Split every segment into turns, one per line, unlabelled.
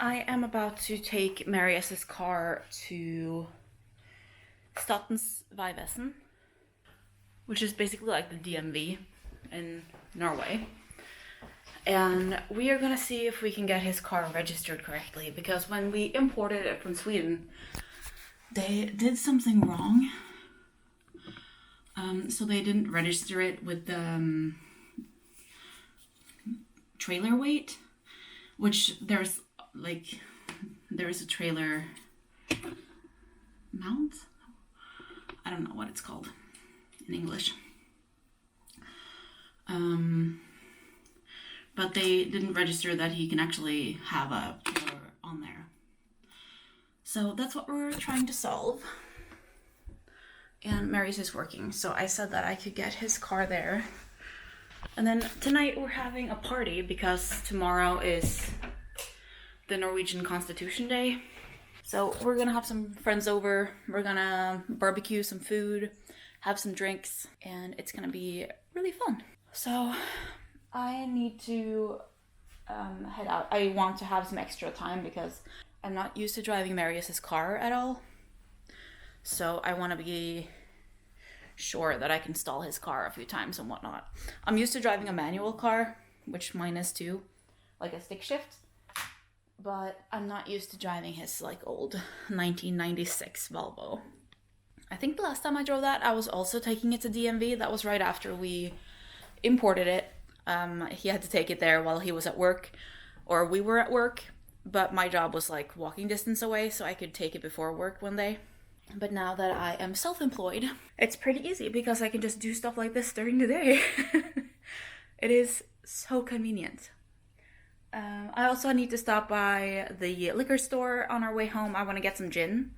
I am about to take Marius's car to Statens Vegvesen, which is basically like the DMV in Norway. And we are gonna see if we can get his car registered correctly, because when we imported it from Sweden, they did something wrong. So they didn't register it with the trailer weight, which there is a trailer mount. I don't know what it's called in English. But they didn't register that he can actually have a trailer on there. So that's what we're trying to solve. And Mary's is working, so I said that I could get his car there. And then tonight we're having a party because tomorrow is the Norwegian Constitution Day. So we're gonna have some friends over, we're gonna barbecue some food, have some drinks, and it's gonna be really fun. So I need to head out. I want to have some extra time because I'm not used to driving Marius's car at all. So I want to be sure that I can stall his car a few times and whatnot. I'm used to driving a manual car, which mine is too, like a stick shift. But I'm not used to driving his like old 1996 Volvo. I think the last time I drove that, I was also taking it to DMV. That was right after we imported it. He had to take it there while he was at work, or we were at work, but my job was like walking distance away, so I could take it before work one day. But now that I am self-employed, it's pretty easy because I can just do stuff like this during the day. It is so convenient. I also need to stop by the liquor store on our way home. I want to get some gin.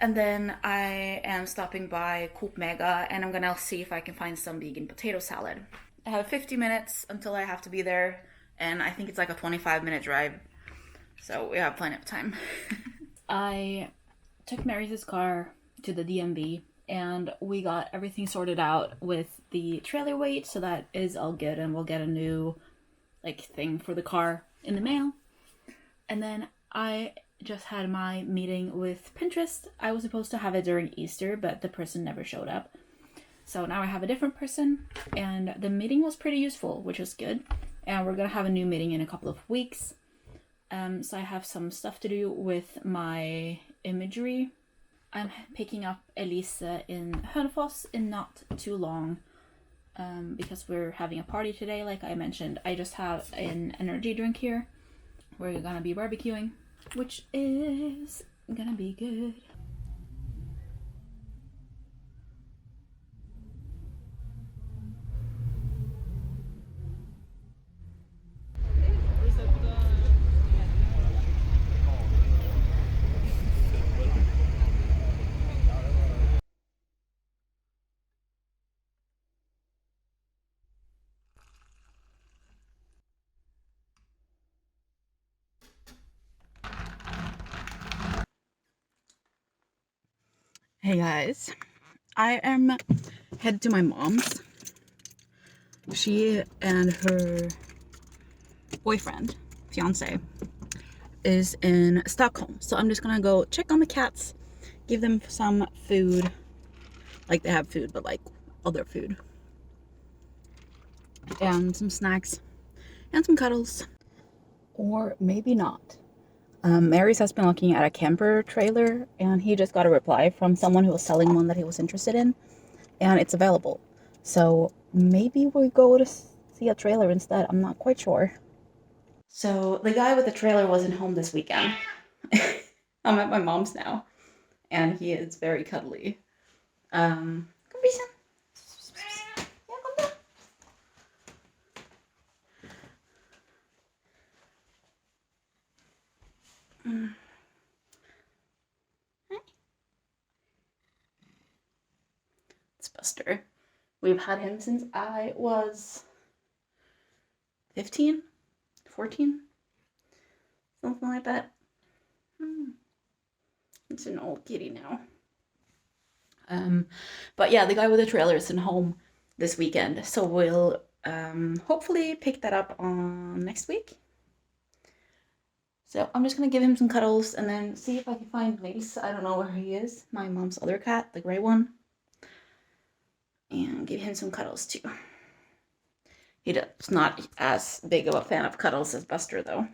And then I am stopping by Coop Mega and I'm gonna see if I can find some vegan potato salad. I have 50 minutes until I have to be there, and I think it's like a 25-minute drive. So we have plenty of time. I took Mary's car to the DMV and we got everything sorted out with the trailer weight, so that is all good, and we'll get a new thing for the car in the mail. And then I just had my meeting with Pinterest. I was supposed to have it during Easter, but the person never showed up. So now I have a different person, and the meeting was pretty useful, which is good. And we're gonna have a new meeting in a couple of weeks. So I have some stuff to do with my imagery. I'm picking up Elise in Hønefoss in not too long, because we're having a party today, like I mentioned. I just have an energy drink here. We're gonna be barbecuing, which is gonna be good. Hey guys, I am headed to my mom's. She and her boyfriend, fiance, is in Stockholm. So I'm just gonna go check on the cats, give them some food. Like they have food, but like other food. And some snacks and some cuddles. Or maybe not. Mary's has been looking at a camper trailer, and he just got a reply from someone who was selling one that he was interested in, and it's available. So maybe we go to see a trailer instead. I'm not quite sure. So the guy with the trailer wasn't home this weekend. I'm at my mom's now, and he is very cuddly. Kom Bisen. Ja, kom da. It's Buster. We've had him since I was 15, 14, something like that. It's an old kitty now. But yeah, the guy with the trailer isn't home this weekend, so we'll hopefully pick that up on next week. So I'm just gonna give him some cuddles and then see if I can find Mace. I don't know where he is. My mom's other cat, the gray one. And give him some cuddles too. He's not as big of a fan of cuddles as Buster though.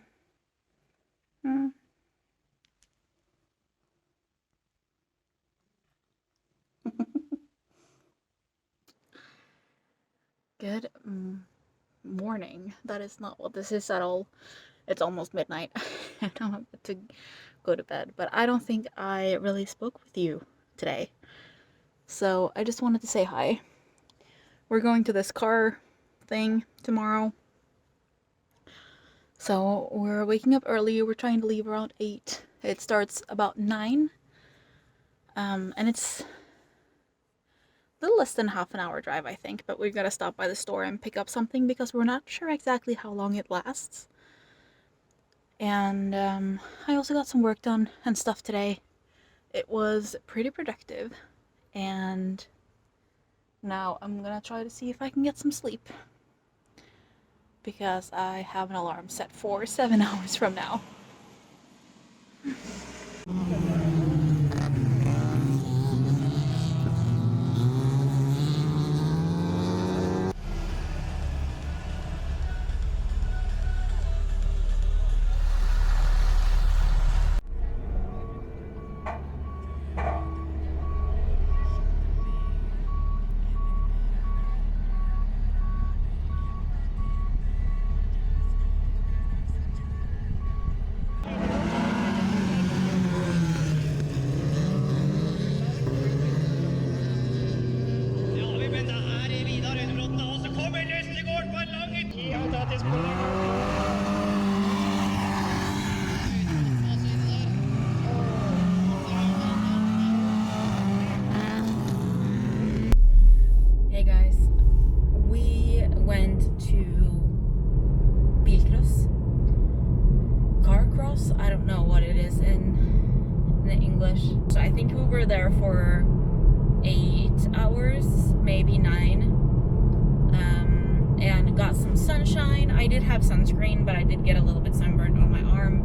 Good morning. That is not what this is at all. It's almost midnight and I'm about to go to bed, but I don't think I really spoke with you today. So I just wanted to say hi. We're going to this car thing tomorrow. So we're waking up early. We're trying to leave around 8. It starts about 9. And it's a little less than half an hour drive, I think, but we've got to stop by the store and pick up something because we're not sure exactly how long it lasts. And I also got some work done and stuff today. It was pretty productive, and now I'm gonna try to see if I can get some sleep because I have an alarm set for 7 hours from now. Hey guys, we went to bilcross, car cross, I don't know what it is in English. So I think we were there for 8 hours, maybe 9, and got some sunshine. I did have sunscreen, but I did get a little bit sunburned on my arm,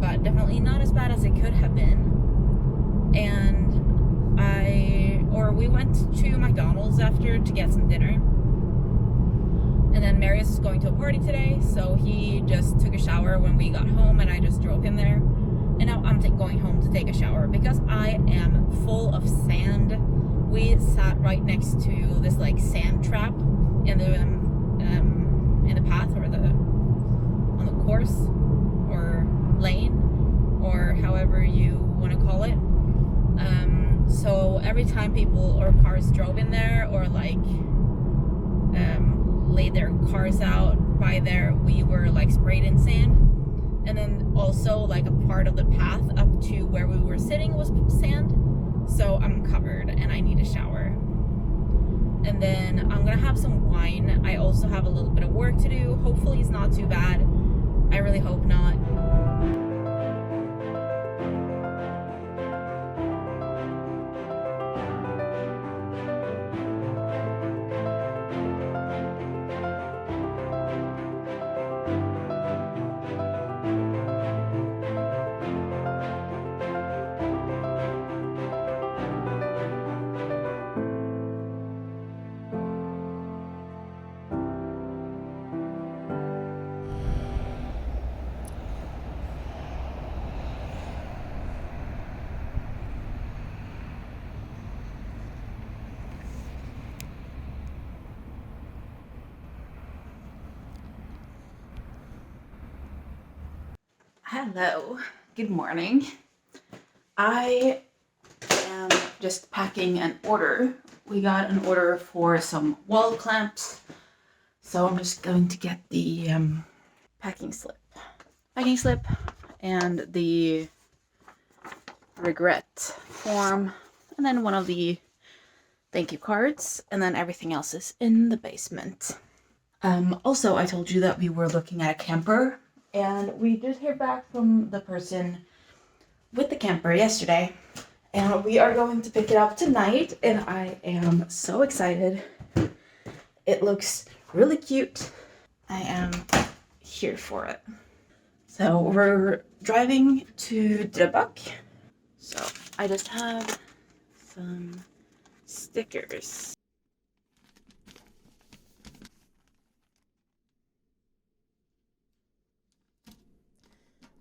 but definitely not as bad as it could have been. And we went to McDonald's after to get some dinner. And then Marius is going to a party today, so he just took a shower when we got home and I just drove him there. And now I'm going home to take a shower because I am full of sand. We sat right next to this like sand trap in the path or on the course or lane or however you want to call it. So every time people or cars drove in there or like laid their cars out by there, we were like sprayed in sand. And then also like a part of the path up to where we were sitting was sand. So I'm covered and I need a shower. And then I'm gonna have some wine. I also have a little bit of work to do. Hopefully it's not too bad. I really hope not. Hello, good morning. I am just packing an order. We got an order for some wall clamps, so I'm just going to get the packing slip and the regret form, and then one of the thank you cards, and then everything else is in the basement. Also, I told you that we were looking at a camper. And we did hear back from the person with the camper yesterday. And we are going to pick it up tonight. And I am so excited. It looks really cute. I am here for it. So we're driving to Drøbak. So I just have some stickers.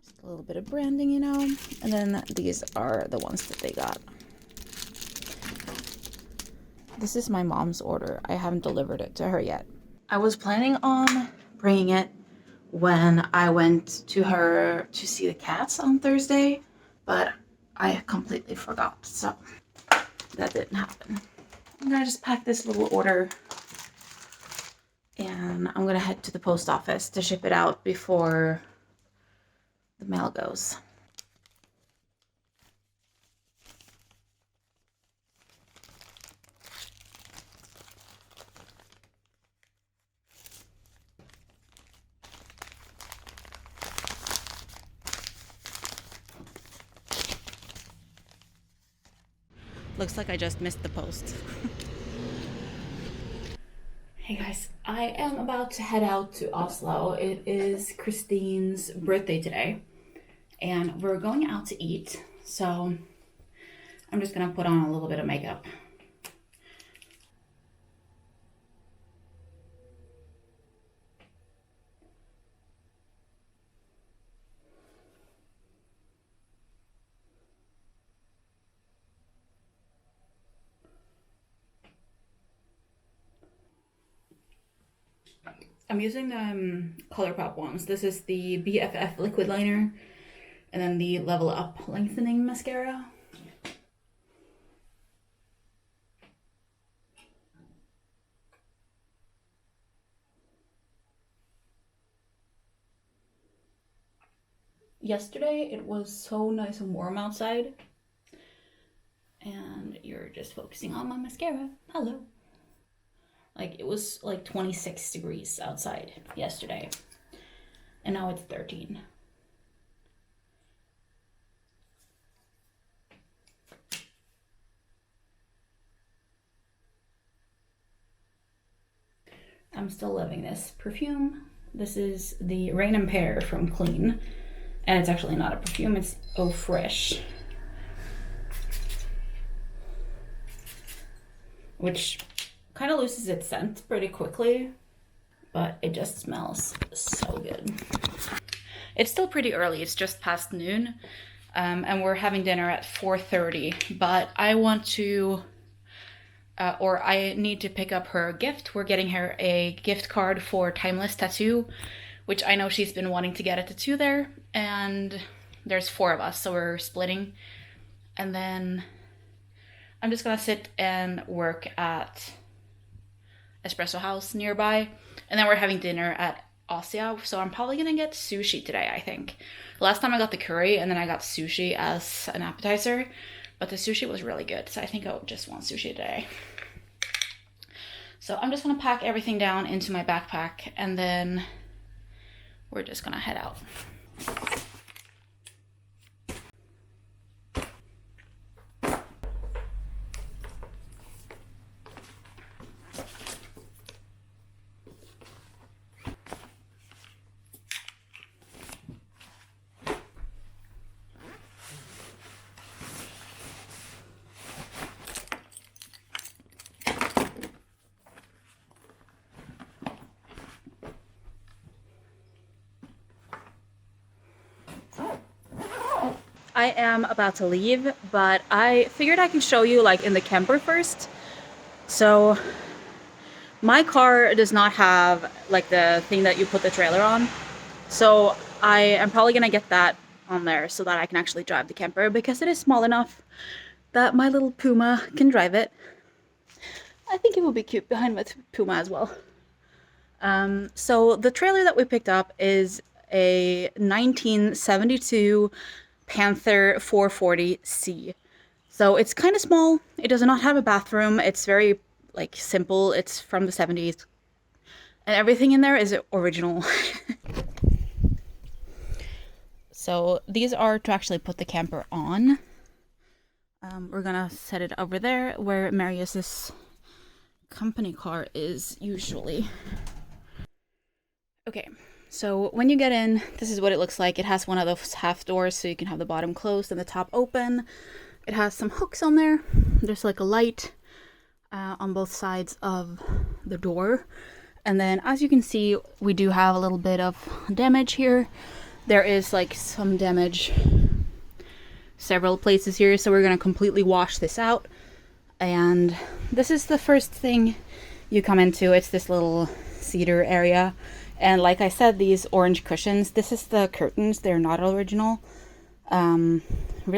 Just a little bit of branding, you know. And then these are the ones that they got. This is my mom's order. I haven't delivered it to her yet. I was planning on bringing it when I went to her to see the cats on Thursday, but I completely forgot, so that didn't happen. I'm gonna just pack this little order and I'm gonna head to the post office to ship it out before the mail goes. Looks like I just missed the post. Hey guys, I am about to head out to Oslo. It is Christine's birthday today, and we're going out to eat, so I'm just gonna put on a little bit of makeup. I'm using the ColourPop ones. This is the BFF liquid liner, and then the Level Up lengthening mascara. Yesterday it was so nice and warm outside, and you're just focusing on my mascara. Hello. Like, it was like 26 degrees outside yesterday, and now it's 13. I'm still loving this perfume. This is the Rain and Pear from Clean, and it's actually not a perfume, it's Eau Fresh, which kind of loses its scent pretty quickly, but it just smells so good. It's still pretty early, it's just past noon, and we're having dinner at 4:30, but I want to, or I need to pick up her gift. We're getting her a gift card for Timeless Tattoo, which I know she's been wanting to get a tattoo there, and there's 4 of us, so we're splitting. And then I'm just gonna sit and work at Espresso House nearby, and then we're having dinner at Asia, so I'm probably gonna get sushi today, I think. Last time I got the curry, and then I got sushi as an appetizer, but the sushi was really good, so I think I just want sushi today. So I'm just gonna pack everything down into my backpack, and then we're just gonna head out. I am about to leave, but I figured I can show you like in the camper first. So my car does not have like the thing that you put the trailer on. So I am probably gonna get that on there so that I can actually drive the camper, because it is small enough that my little Puma can drive it. I think it will be cute behind my Puma as well. So the trailer that we picked up is a 1972 Panther 440C. So it's kind of small. It does not have a bathroom. It's very like simple. It's from the 70s. And everything in there is original. So these are to actually put the camper on. We're gonna set it over there where Marius's company car is usually. Okay, So when you get in, this is what it looks like. It has one of those half doors so you can have the bottom closed and the top open. It has some hooks on there. There's like a light on both sides of the door. And then as you can see, we do have a little bit of damage here. There is like some damage several places here, so we're going to completely wash this out. And this is the first thing you come into. It's this little cedar area. And like I said, these orange cushions, this is the curtains. They're not original. Really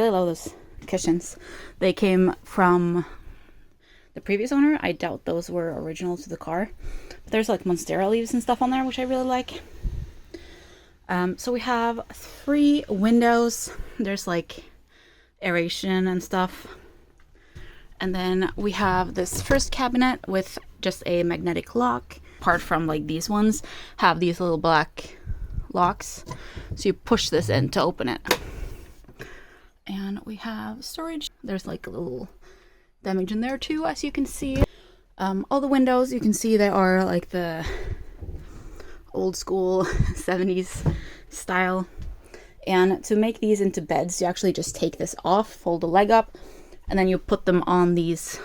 love those cushions. They came from the previous owner. I doubt those were original to the car. But there's like monstera leaves and stuff on there, which I really like. So we have 3 windows. There's like aeration and stuff. And then we have this first cabinet with just a magnetic lock. Apart from like these ones, have these little black locks. So you push this in to open it. And we have storage. There's like a little damage in there too, as you can see. All the windows, you can see they are like the old school 70s style. And to make these into beds, you actually just take this off, fold the leg up, and then you put them on these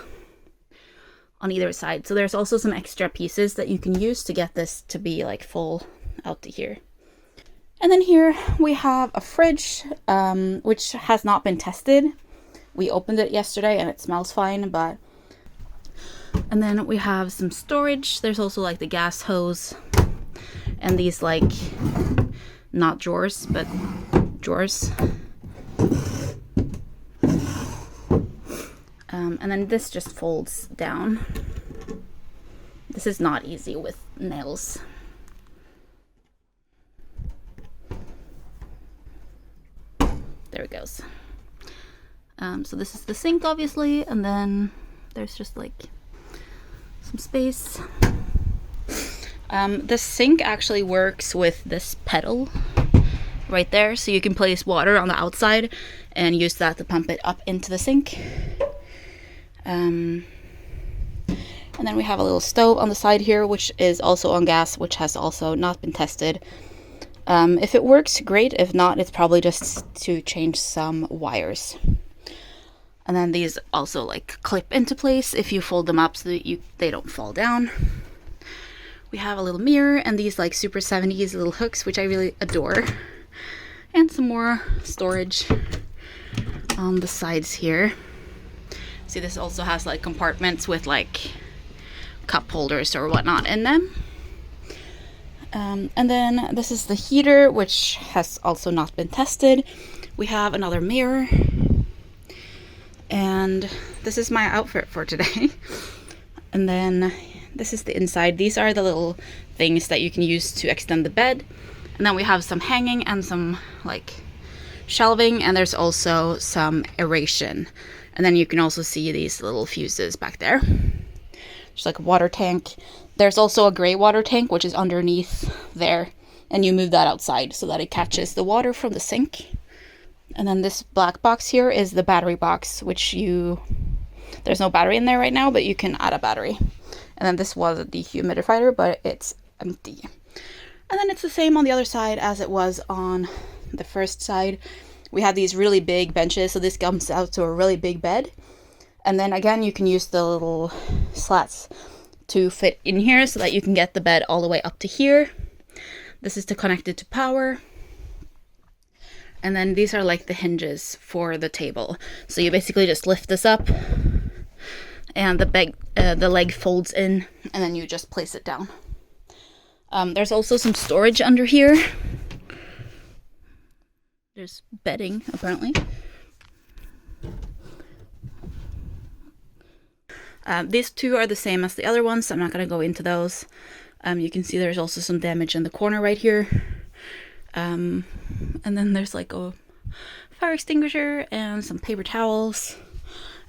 on either side. So there's also some extra pieces that you can use to get this to be like full out to here. And then here we have a fridge, which has not been tested. We opened it yesterday and it smells fine, but... And then we have some storage. There's also like the gas hose and these like, not drawers, but drawers. And then this just folds down. This is not easy with nails. There it goes. So this is the sink, obviously, and then there's just like some space. The sink actually works with this pedal right there, so you can place water on the outside and use that to pump it up into the sink. And then we have a little stove on the side here, which is also on gas, which has also not been tested. If it works, great. If not, it's probably just to change some wires. And then these also like clip into place if you fold them up so that they don't fall down. We have a little mirror and these like super 70s little hooks, which I really adore. And some more storage on the sides here. See, this also has like compartments with like cup holders or whatnot in them. And then this is the heater, which has also not been tested. We have another mirror. And this is my outfit for today. And then this is the inside. These are the little things that you can use to extend the bed. And then we have some hanging and some like shelving, and there's also some aeration. And then you can also see these little fuses back there. There's like a water tank. There's also a gray water tank, which is underneath there. And you move that outside so that it catches the water from the sink. And then this black box here is the battery box, which there's no battery in there right now, but you can add a battery. And then this was a dehumidifier, but it's empty. And then it's the same on the other side as it was on the first side. We have these really big benches, so this comes out to a really big bed. And then again, you can use the little slats to fit in here so that you can get the bed all the way up to here. This is to connect it to power. And then these are like the hinges for the table. So you basically just lift this up and the leg folds in, and then you just place it down. There's also some storage under here. There's bedding, apparently. These two are the same as the other ones, so I'm not going to go into those. You can see there's also some damage in the corner right here. And then there's like a fire extinguisher and some paper towels.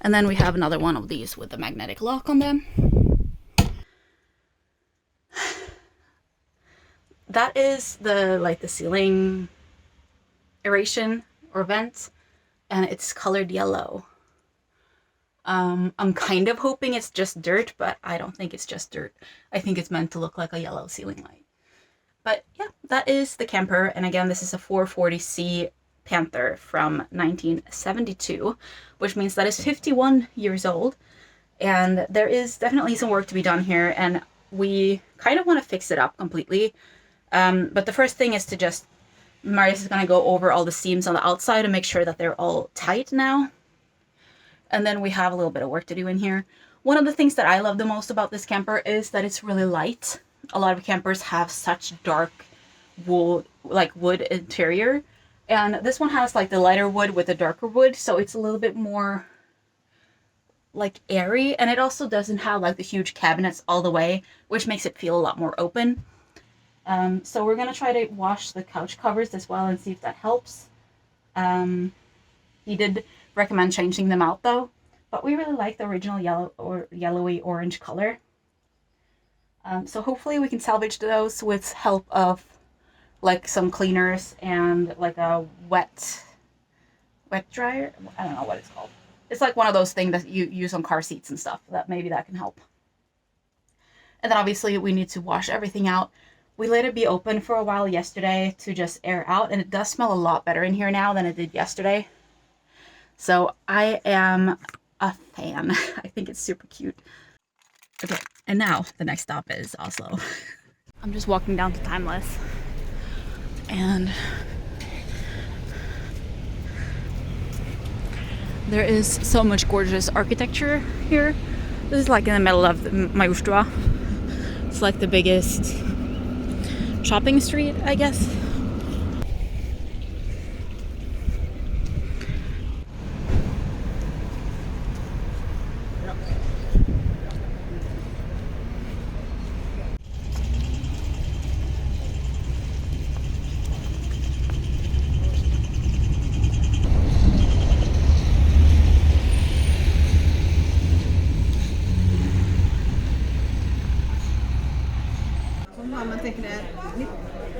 And then we have another one of these with a magnetic lock on them. That is the ceiling aeration or vent, and it's colored yellow. I'm kind of hoping it's just dirt, but I don't think it's just dirt. I think it's meant to look like a yellow ceiling light. But yeah, that is the camper. And again, this is a 440C Panther from 1972, which means that it's 51 years old. And there is definitely some work to be done here, and we kind of want to fix it up completely. But the first thing is to just, Marius is going to go over all the seams on the outside and make sure that they're all tight now. And then we have a little bit of work to do in here. One of the things that I love the most about this camper is that it's really light. A lot of campers have such dark wool, like wood interior. And this one has like the lighter wood with the darker wood, so it's a little bit more like airy, and it also doesn't have like the huge cabinets all the way, which makes it feel a lot more open. So we're gonna try to wash the couch covers as well and see if that helps. He did recommend changing them out though, but we really like the original yellow or yellowy orange color. So hopefully we can salvage those with help of like some cleaners and like a wet dryer. I don't know what it's called. It's like one of those things that you use on car seats and stuff. Maybe that can help. And then obviously we need to wash everything out. We let it be open for a while yesterday to just air out, and it does smell a lot better in here now than it did yesterday. So I am a fan. I think it's super cute. Okay, and now the next stop is Oslo. I'm just walking down to Timeless, and there is so much gorgeous architecture here. This is like in the middle of Majorstua. It's like the biggest shopping street, I guess.
Man tenker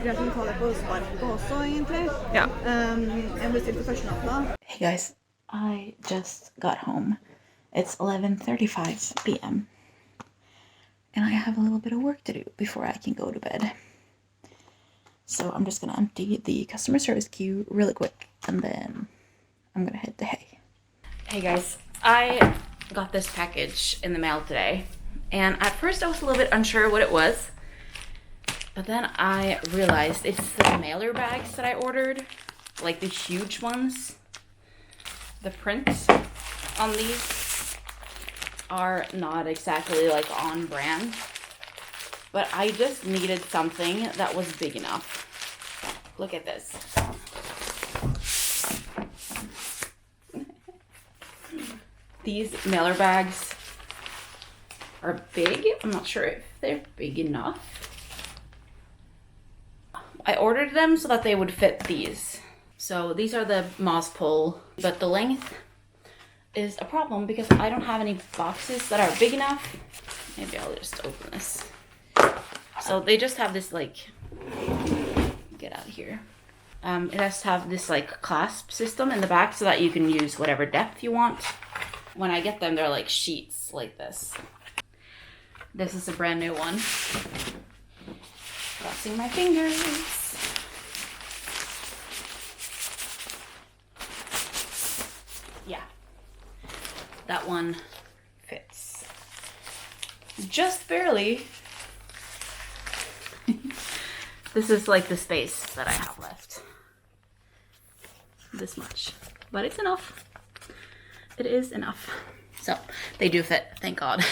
det som faller på spark også egentlig.
Yeah.
Jeg bestilte første natta.
Hey guys, I just got home. It's 11:35 p.m. and I have a little bit of work to do before I can go to bed. So I'm just gonna empty the customer service queue really quick, and then I'm gonna hit the hay. Hey guys, I got this package in the mail today, and at first I was a little bit unsure what it was. But then I realized it's the mailer bags that I ordered, like the huge ones. The prints on these are not exactly like on brand, but I just needed something that was big enough. Look at this. These mailer bags are big. I'm not sure if they're big enough. I ordered them so that they would fit these. So these are the moss pole, but the length is a problem because I don't have any boxes that are big enough. Maybe I'll just open this. So they just have this like, get out of here. It has to have this like clasp system in the back so that you can use whatever depth you want. When I get them, they're like sheets like this. This is a brand new one. Crossing my fingers. Yeah, that one fits just barely. This is like the space that I have left. This much, but it's enough. It is enough. So they do fit, thank God.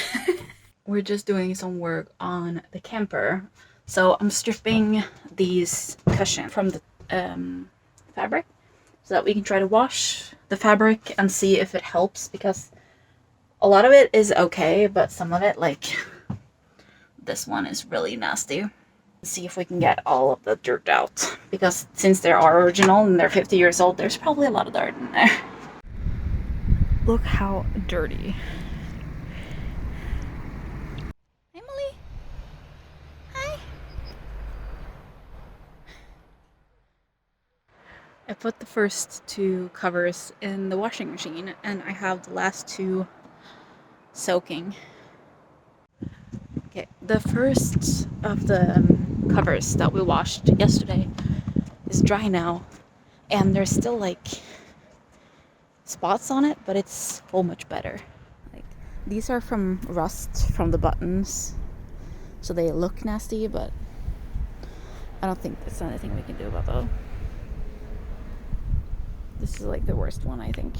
We're just doing some work on the camper. So I'm stripping these cushions from the fabric so that we can try to wash the fabric and see if it helps, because a lot of it is okay, but some of it, like this one, is really nasty. See if we can get all of the dirt out, because since they are original and they're 50 years old, there's probably a lot of dirt in there. Look how dirty. I put the first two covers in the washing machine, and I have the last two soaking. Okay, the first of the covers that we washed yesterday is dry now, and there's still like spots on it, but it's so much better. Like, these are from rust from the buttons, so they look nasty, but I don't think there's anything we can do about that. This is like the worst one, I think.